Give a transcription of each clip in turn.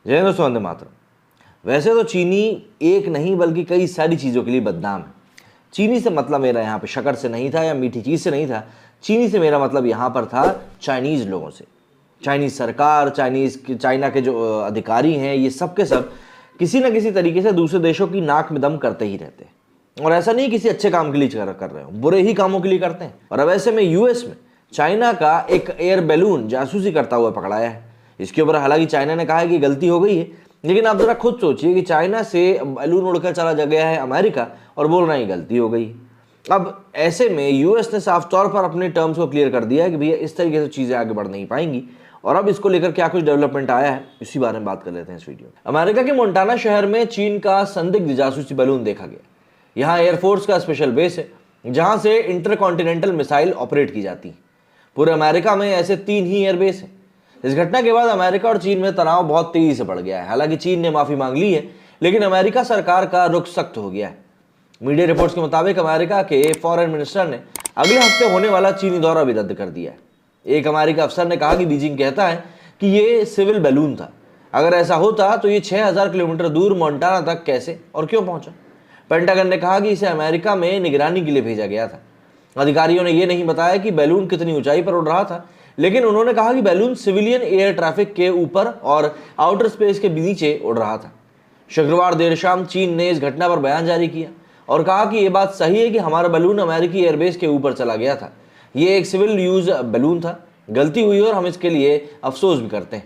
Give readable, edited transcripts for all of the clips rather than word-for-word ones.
जय हिंद दोस्तों, वंदे मातरम। वैसे तो चीनी एक नहीं बल्कि कई सारी चीज़ों के लिए बदनाम है। चीनी से मतलब मेरा यहाँ पे शक्कर से नहीं था या मीठी चीज़ से नहीं था। चीनी से मेरा मतलब यहाँ पर था चाइनीज़ लोगों से। चाइनीज़ सरकार, चाइना के जो अधिकारी हैं, ये सब के सब किसी न किसी तरीके से दूसरे देशों की नाक में दम करते ही रहते हैं। और ऐसा नहीं किसी अच्छे काम के लिए कर रहे हो, बुरे ही कामों के लिए करते हैं। और अब ऐसे में यूएस में चाइना का एक एयर बैलून जासूसी करता हुआ पकड़ाया है। इसके ऊपर हालांकि चाइना ने कहा है कि गलती हो गई है, लेकिन आप जरा खुद सोचिए कि चाइना से बैलून उड़कर चला जा गया है अमेरिका और बोल रहा है गलती हो गई। अब ऐसे में यूएस ने साफ तौर पर अपने टर्म्स को क्लियर कर दिया है कि भैया इस तरीके से चीज़ें आगे बढ़ नहीं पाएंगी। और अब इसको लेकर क्या कुछ डेवलपमेंट आया है, इसी बारे में बात कर लेते हैं इस वीडियो में। अमेरिका के मोंटाना शहर में चीन का संदिग्ध जासूसी बैलून देखा गया। यहाँ एयरफोर्स का स्पेशल बेस है, जहाँ से इंटरकॉन्टिनेंटल मिसाइल ऑपरेट की जाती है। पूरे अमेरिका में ऐसे 3 ही एयरबेस हैं। इस घटना के बाद अमेरिका और चीन में तनाव बहुत तेजी से बढ़ गया है। हालांकि चीन ने माफी मांग ली है, लेकिन अमेरिका सरकार का रुख सख्त हो गया है। मीडिया रिपोर्ट्स के मुताबिक अमेरिका के फॉरेन मिनिस्टर ने अगले हफ्ते होने वाला चीनी दौरा भी रद्द कर दिया है। एक अमेरिका अफसर ने कहा कि बीजिंग कहता है कि ये सिविल बैलून था। अगर ऐसा होता तो ये 6000 किलोमीटर दूर मोंटाना तक कैसे और क्यों पहुंचा। पेंटागन ने कहा कि इसे अमेरिका में निगरानी के लिए भेजा गया था। अधिकारियों ने यह नहीं बताया कि बैलून कितनी ऊंचाई पर उड़ रहा था, लेकिन उन्होंने कहा कि बैलून सिविलियन एयर ट्रैफिक के ऊपर और आउटर स्पेस के नीचे उड़ रहा था। शुक्रवार देर शाम चीन ने इस घटना पर बयान जारी किया और कहा कि यह बात सही है कि हमारा बैलून अमेरिकी एयरबेस के ऊपर चला गया था। यह एक सिविल यूज बैलून था, गलती हुई और हम इसके लिए अफसोस भी करते हैं।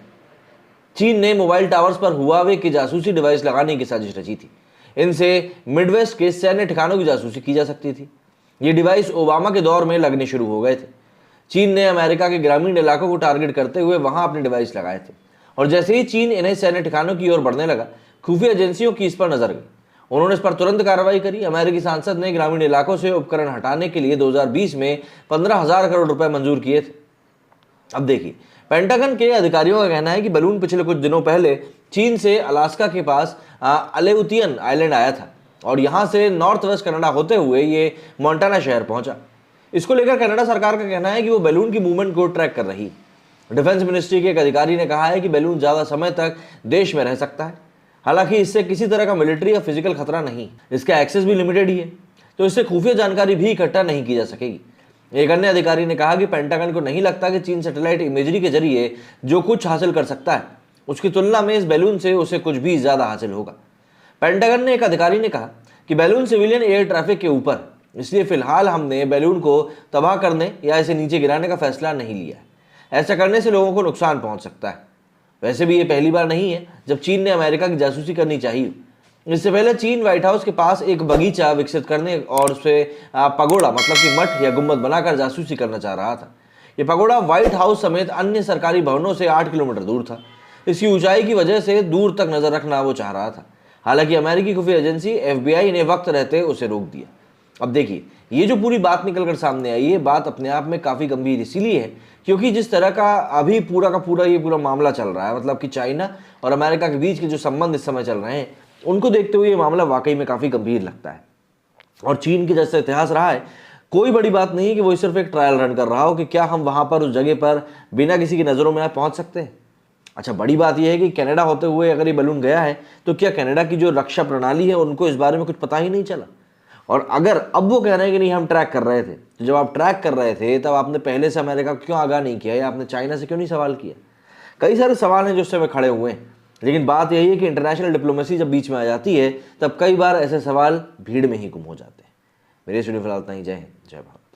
चीन ने मोबाइल टावर्स पर हुआवे की जासूसी डिवाइस लगाने की साजिश रची थी। इनसे मिडवेस्ट के सैन्य ठिकानों की जासूसी की जा सकती थी। ये डिवाइस ओबामा के दौर में लगने शुरू हो गए थे। चीन ने अमेरिका के ग्रामीण इलाकों को टारगेट करते हुए वहां अपने डिवाइस लगाए थे, और जैसे ही चीन इन्हें सैन्य ठिकानों की ओर बढ़ने लगा, खुफिया एजेंसियों की इस पर नजर गई। उन्होंने इस पर तुरंत कार्रवाई करी। अमेरिकी सांसद ने ग्रामीण इलाकों से उपकरण हटाने के लिए 2020 में 15,000 करोड़ रुपए मंजूर किए थे। अब देखिए, पेंटागन के अधिकारियों का कहना है कि बैलून पिछले कुछ दिनों पहले चीन से अलास्का के पास अलेउतियन आइलैंड आया था और यहां से नॉर्थ वेस्ट कनाडा होते हुए ये मोंटाना शहर पहुंचा। इसको लेकर कनाडा सरकार का कहना है कि वो बैलून की मूवमेंट को ट्रैक कर रही है। डिफेंस मिनिस्ट्री के एक अधिकारी ने कहा है कि बैलून ज्यादा समय तक देश में रह सकता है। हालांकि इससे किसी तरह का मिलिट्री या फिजिकल खतरा नहीं, इसका एक्सेस भी लिमिटेड ही है, तो इससे खुफिया जानकारी भी इकट्ठा नहीं की जा सकेगी। एक अन्य अधिकारी ने कहा कि पेंटागन को नहीं लगता कि चीन सैटेलाइट इमेजरी के जरिए जो कुछ हासिल कर सकता है, उसकी तुलना में इस बैलून से उसे कुछ भी ज्यादा हासिल होगा। पेंटागन ने एक अधिकारी ने कहा कि बैलून सिविलियन एयर ट्रैफिक के ऊपर, इसलिए फिलहाल हमने बैलून को तबाह करने या इसे नीचे गिराने का फैसला नहीं लिया है। ऐसा करने से लोगों को नुकसान पहुंच सकता है। वैसे भी ये पहली बार नहीं है जब चीन ने अमेरिका की जासूसी करनी चाहिए। इससे पहले चीन व्हाइट हाउस के पास एक बगीचा विकसित करने और उसे पगोड़ा मतलब कि मठ या गुम्बद बनाकर जासूसी करना चाह रहा था। ये पगोड़ा व्हाइट हाउस समेत अन्य सरकारी भवनों से 8 किलोमीटर दूर था। इसकी ऊंचाई की वजह से दूर तक नजर रखना वो चाह रहा था। हालांकि अमेरिकी खुफिया एजेंसी FBI ने वक्त रहते उसे रोक दिया। अब देखिए, ये जो पूरी बात निकलकर सामने आई, ये बात अपने आप में काफी गंभीर इसीलिए है क्योंकि जिस तरह का अभी पूरा का पूरा ये पूरा मामला चल रहा है, मतलब कि चाइना और अमेरिका के बीच के जो संबंध इस समय चल रहे हैं, उनको देखते हुए ये मामला वाकई में काफी गंभीर लगता है। और चीन के जैसा इतिहास रहा है, कोई बड़ी बात नहीं है कि वो सिर्फ एक ट्रायल रन कर रहा हो कि क्या हम वहां पर उस जगह पर बिना किसी की नजरों में आए पहुंच सकते हैं। अच्छा, बड़ी बात यह है कि कनाडा होते हुए अगर ये बैलून गया है तो क्या कनाडा की जो रक्षा प्रणाली है उनको इस बारे में कुछ पता ही नहीं चला। और अगर अब वो कह रहे हैं कि नहीं हम ट्रैक कर रहे थे, तो जब आप ट्रैक कर रहे थे तब आपने पहले से अमेरिका को क्यों आगाह नहीं किया या आपने चाइना से क्यों नहीं सवाल किया। कई सारे सवाल हैं जो उस समय खड़े हुए हैं, लेकिन बात यही है कि इंटरनेशनल डिप्लोमेसी जब बीच में आ जाती है तब कई बार ऐसे सवाल भीड़ में ही गुम हो जाते हैं। मेरे स्टूडियो फिलहाल इतना ही। जय हिंद, जय भारत।